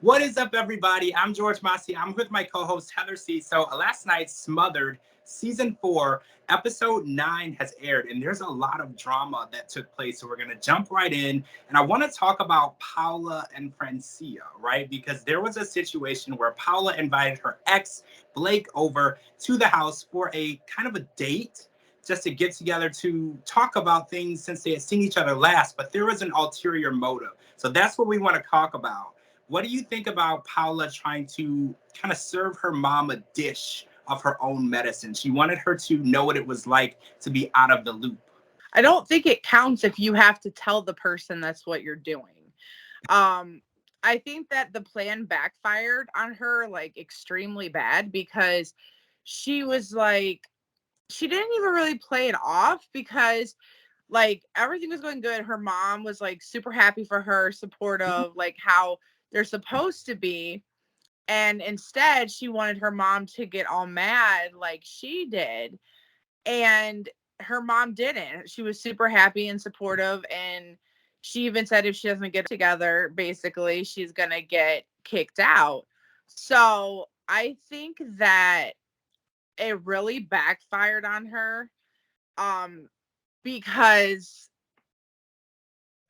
What is up, everybody? I'm George Mossey. I'm with my co-host Heather C. So last night, Smothered season 4, episode 9 has aired, and there's a lot of drama that took place. So we're gonna jump right in, and I want to talk about Paula and Francia, right? Because there was a situation where Paula invited her ex Blake over to the house for a kind of a date, just to get together to talk about things since they had seen each other last. But there was an ulterior motive. So that's what we want to talk about. What do you think about Paula trying to kind of serve her mom a dish of her own medicine? She wanted her to know what it was like to be out of the loop. I don't think it counts if you have to tell the person that's what you're doing. Um, I think that the plan backfired on her like extremely bad because she was like, she didn't even really play it off because like everything was going good. Her mom was like super happy for her, supportive, like how they're supposed to be. And instead, she wanted her mom to get all mad like she did. And her mom didn't. She was super happy and supportive. And she even said if she doesn't get together, basically, she's going to get kicked out. So I think that it really backfired on her um, because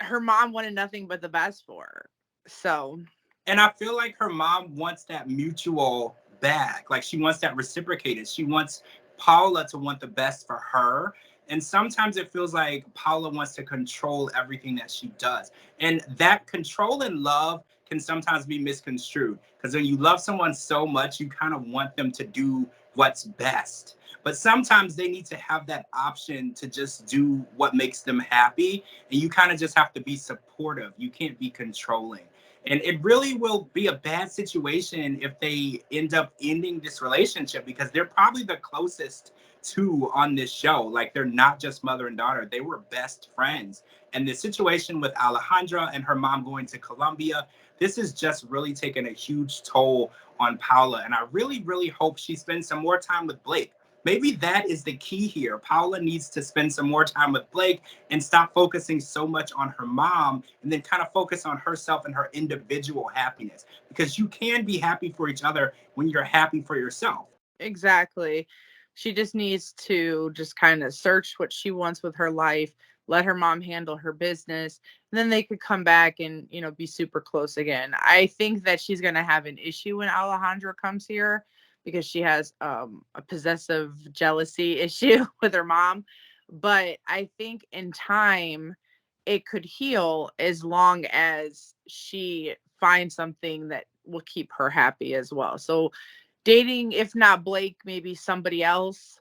her mom wanted nothing but the best for her. So And I feel like her mom wants that mutual back. Like she wants that reciprocated. She wants Paula to want the best for her. And sometimes it feels like Paula wants to control everything that she does. And that control and love can sometimes be misconstrued. Because when you love someone so much, you kind of want them to do what's best. But sometimes they need to have that option to just do what makes them happy. And you kind of just have to be supportive. You can't be controlling. And it really will be a bad situation if they end up ending this relationship because they're probably the closest to on this show. Like they're not just mother and daughter, they were best friends. And the situation with Alejandra and her mom going to Colombia, this is just really taking a huge toll on Paula. And I really, really hope she spends some more time with Blake. Maybe that is the key here. Paula needs to spend some more time with Blake and stop focusing so much on her mom and then kind of focus on herself and her individual happiness because you can be happy for each other when you're happy for yourself. exactly. She just needs to just kind of search what she wants with her life, let her mom handle her business, and then they could come back and, be super close again. I think that she's going to have an issue when Alejandra comes here because she has a possessive jealousy issue with her mom. But I think in time, it could heal as long as she finds something that will keep her happy as well. So dating, if not Blake, maybe somebody else,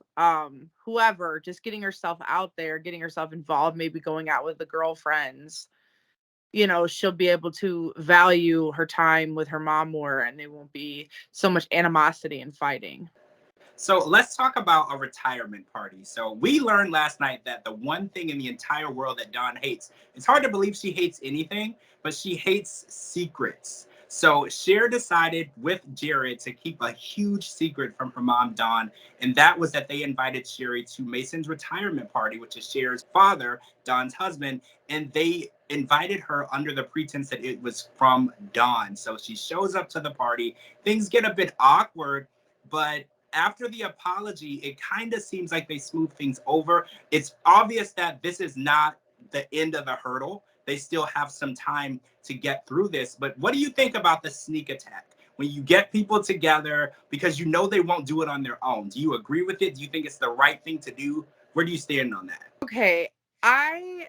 whoever, just getting herself out there, getting herself involved, maybe going out with the girlfriends, she'll be able to value her time with her mom more and there won't be so much animosity and fighting. So let's talk about a retirement party. So we learned last night that the one thing in the entire world that Dawn hates, it's hard to believe she hates anything, but she hates secrets. So Cher decided with Jared to keep a huge secret from her mom, Dawn, and that was that they invited Sherry to Mason's retirement party, which is Cher's father, Dawn's husband, and they invited her under the pretense that it was from Dawn. So she shows up to the party. Things get a bit awkward, but after the apology, it kind of seems like they smooth things over. It's obvious that this is not the end of the hurdle. They still have some time to get through this. But what do you think about the sneak attack? When you get people together because you know they won't do it on their own. Do you agree with it? Do you think it's the right thing to do? Where do you stand on that? Okay, I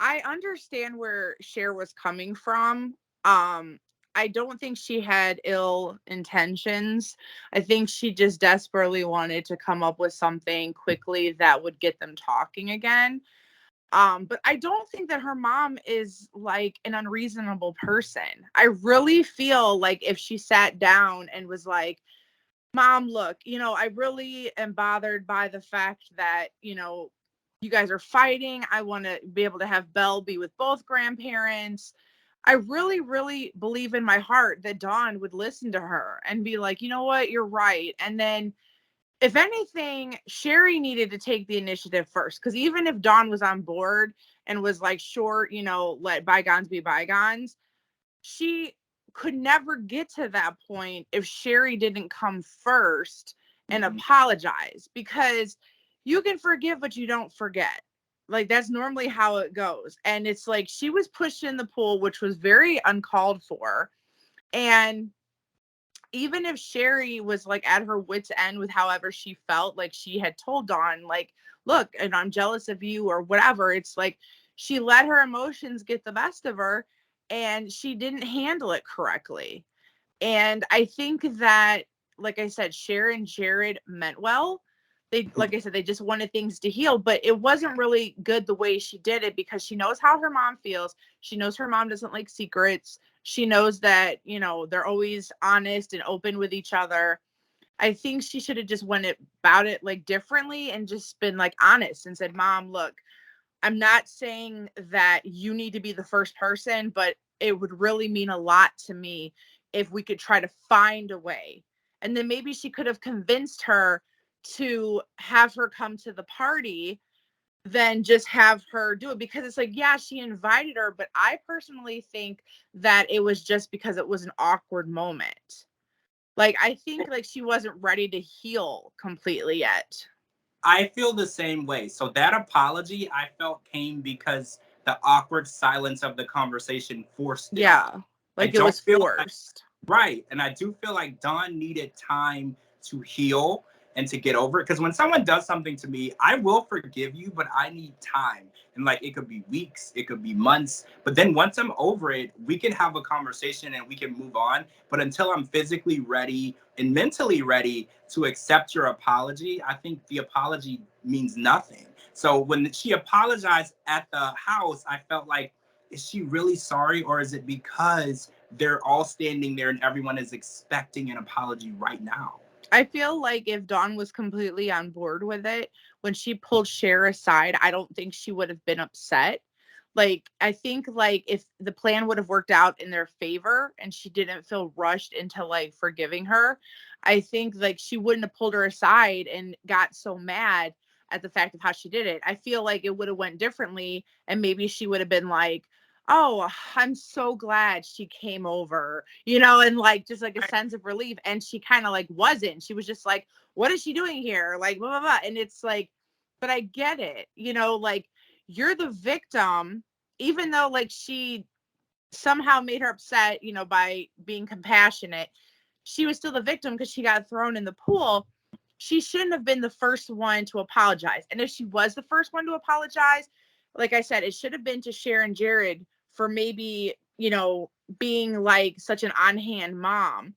understand where Cher was coming from. I don't think she had ill intentions. I think she just desperately wanted to come up with something quickly that would get them talking again. But I don't think that her mom is like an unreasonable person. I really feel like if she sat down and was like, Mom, look, I really am bothered by the fact that, you guys are fighting. I want to be able to have Belle be with both grandparents. I really, really believe in my heart that Dawn would listen to her and be like, you know what, you're right. And then, if anything, Sherry needed to take the initiative first. Because even if Dawn was on board and was like, sure, let bygones be bygones, she could never get to that point if Sherry didn't come first and apologize, because you can forgive, but you don't forget. Like, that's normally how it goes. And it's like, she was pushed in the pool, which was very uncalled for. And even if Sherry was like at her wit's end with however she felt, like she had told Dawn, like, look, and I'm jealous of you or whatever, it's like she let her emotions get the best of her and she didn't handle it correctly. And I think that, like I said, Sherry and Jared meant well. They, like I said, they just wanted things to heal, but it wasn't really good the way she did it, because she knows how her mom feels. She knows her mom doesn't like secrets. She knows that, you know, they're always honest and open with each other. I think she should have just went about it like differently and just been like honest and said, Mom, look, I'm not saying that you need to be the first person, but it would really mean a lot to me if we could try to find a way. And then maybe she could have convinced her to have her come to the party, then just have her do it, because it's like, yeah, she invited her, but I personally think that it was just because it was an awkward moment. Like, I think like she wasn't ready to heal completely yet. I feel the same way. So that apology I felt came because the awkward silence of the conversation forced it. Yeah, I like it don't was feel like, forced. right. And I do feel like Dawn needed time to heal and to get over it. Because when someone does something to me, I will forgive you, but I need time. And like, it could be weeks, it could be months. But then once I'm over it, we can have a conversation and we can move on. But until I'm physically ready and mentally ready to accept your apology, I think the apology means nothing. So when she apologized at the house, I felt like, is she really sorry, or is it because they're all standing there and everyone is expecting an apology right now? I feel like if Dawn was completely on board with it, when she pulled Cher aside, I don't think she would have been upset. Like, I think like if the plan would have worked out in their favor and she didn't feel rushed into like forgiving her, I think like she wouldn't have pulled her aside and got so mad at the fact of how she did it. I feel like it would have went differently, and maybe she would have been like, oh, I'm so glad she came over, you know, and like just like a sense of relief. And she kind of like wasn't. She was just like, what is she doing here? Like, blah, blah, blah. And it's like, but I get it, you know, like you're the victim, even though like she somehow made her upset, you know, by being compassionate. She was still the victim because she got thrown in the pool. She shouldn't have been the first one to apologize. And if she was the first one to apologize, like I said, it should have been to Sharon Jared for maybe, you know, being like such an on-hand mom.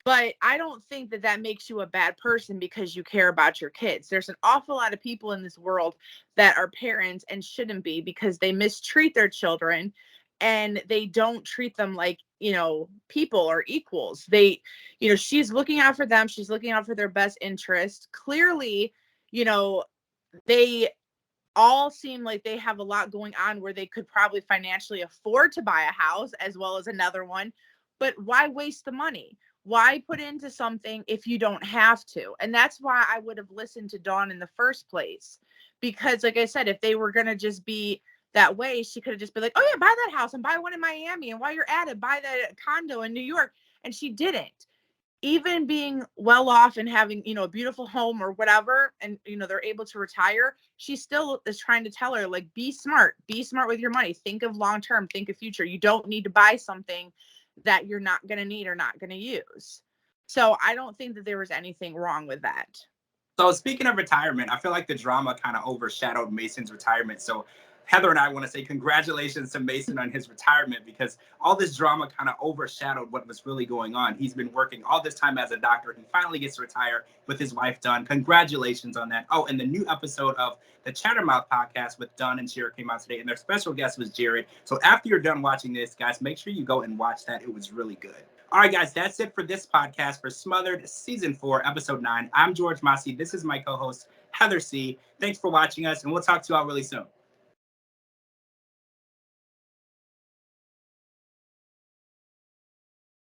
But I don't think that that makes you a bad person because you care about your kids. There's an awful lot of people in this world that are parents and shouldn't be, because they mistreat their children and they don't treat them like, you know, people or equals. They, you know, she's looking out for them. She's looking out for their best interest. Clearly, you know, they all seem like they have a lot going on where they could probably financially afford to buy a house as well as another one. But why waste the money? Why put into something if you don't have to? And that's why I would have listened to Dawn in the first place. Because, like I said, if they were going to just be that way, she could have just been like, oh, yeah, buy that house and buy one in Miami. And while you're at it, buy that condo in New York. And she didn't. Even being well off and having, you know, a beautiful home or whatever, and, you know, they're able to retire, she still is trying to tell her, like, be smart with your money. Think of long term, think of future. You don't need to buy something that you're not going to need or not going to use. So I don't think that there was anything wrong with that. So speaking of retirement, I feel like the drama kind of overshadowed Mason's retirement. So Heather and I want to say congratulations to Mason on his retirement, because all this drama kind of overshadowed what was really going on. He's been working all this time as a doctor. He finally gets to retire with his wife, Dawn. Congratulations on that. Oh, and the new episode of the Chattermouth podcast with Dawn and Jared came out today, and their special guest was Jared. So after you're done watching this, guys, make sure you go and watch that. It was really good. All right, guys, that's it for this podcast for Smothered Season 4, Episode 9. I'm George Mossey. This is my co-host, Heather C. Thanks for watching us, and we'll talk to you all really soon.